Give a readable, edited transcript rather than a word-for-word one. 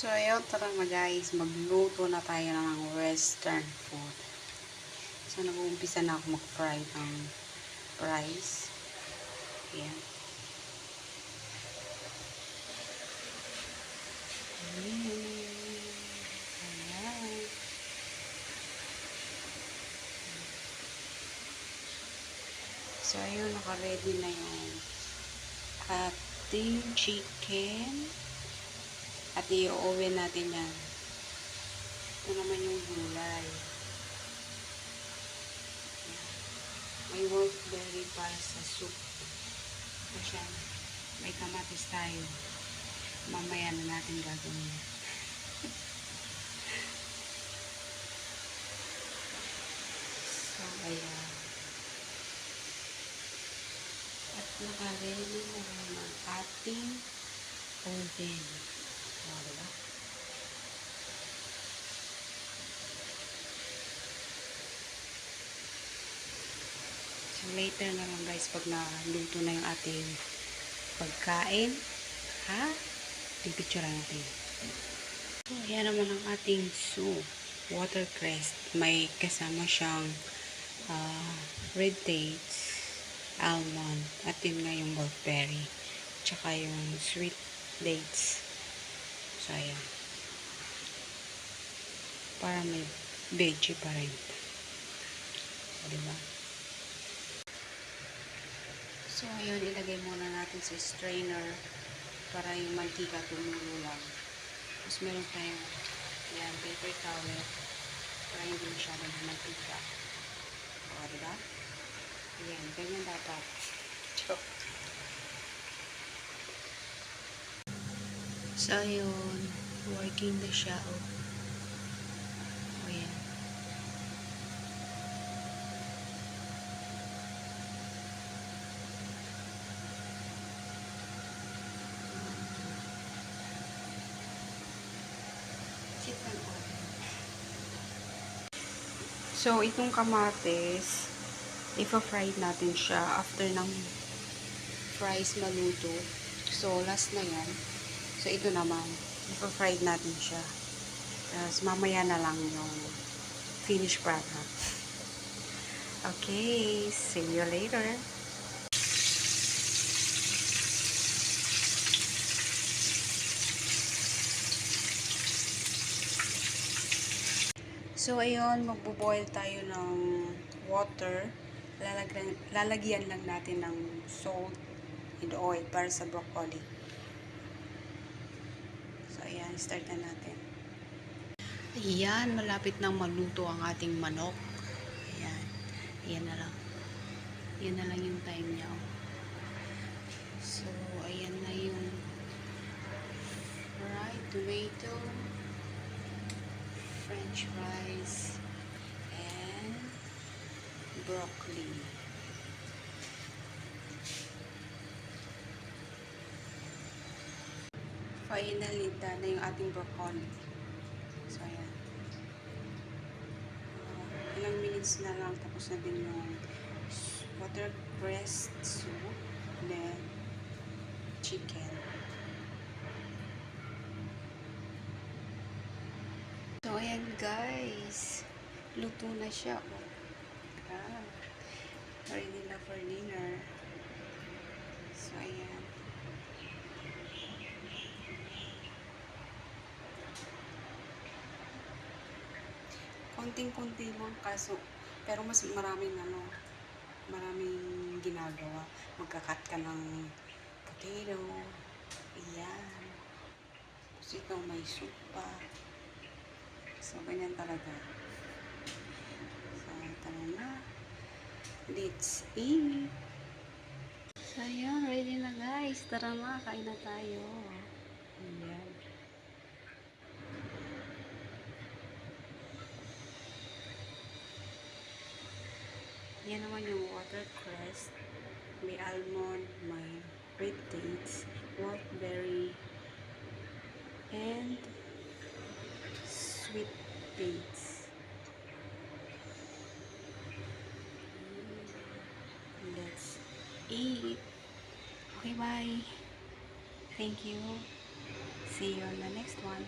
So, ayun, tara na guys, magluto na tayo ng western food. So, nag-uumpisa na ako mag-fry ng rice. Ayan. Ayan. So, ayun, naka-ready na yung ating chicken. At i-oven natin yan. Ito naman yung gulay. May wolfberry para sa soup. Ito siya. May kamatis tayo. Mamaya na natin gagawin. So, ayan. At naka-ready na rin ang ating oven. Diba? So, later na lang guys, pag naluto na yung ating pagkain, ha? Pipicture natin. So, ayan naman ang ating soup. Watercress. May kasama siyang red dates, almond, at yun nga yung blackberry. Tsaka yung sweet dates. So, ayan. Para may veggie pa rin. So, diba? So, ayun, ilagay muna natin sa strainer para yung mantika tumulo lang. Tapos, meron tayong yan, paper towel para hindi masyadong mantika. O, diba? Ayan, ganyan dapat. Joke. So, ayun, working na siya. O, ayan. So, itong kamatis, ipa-fry natin siya after ng fries maluto. So, last na yan. So, ito naman, ipa-fry natin siya. Tapos, mamaya na lang yung finished product. Okay, see you later. So, ayun, magbo-boil tayo ng water. Lalagyan lang natin ng salt and oil para sa broccoli. So, ayan, start na natin. Ayan, malapit nang maluto ang ating manok. Ayan, ayan na lang. Ayan na lang yung time niya. So, ayan na yung fried tomato, french fries, and broccoli. Finally, done na yung ating broccoli. So, ayan. Ilang minutes na lang, tapos na din yung watercress soup, then chicken. So, ayan guys. Luto na siya. Ah, ready na for dinner. So, ayan. Konting-konti lang kaso, pero mas maraming maraming ginagawa. Magkakat ka ng potato. Ayan. Tapos ito may soup pa. So, ganyan talaga. So, tara na. Let's eat. So, ayan. Ready na guys. Tara na. Kain na tayo. Ayan. Yan naman yung watercress. May almond, may red dates, wolfberry, and sweet dates. Let's eat. Okay, bye. Thank you. See you on the next one.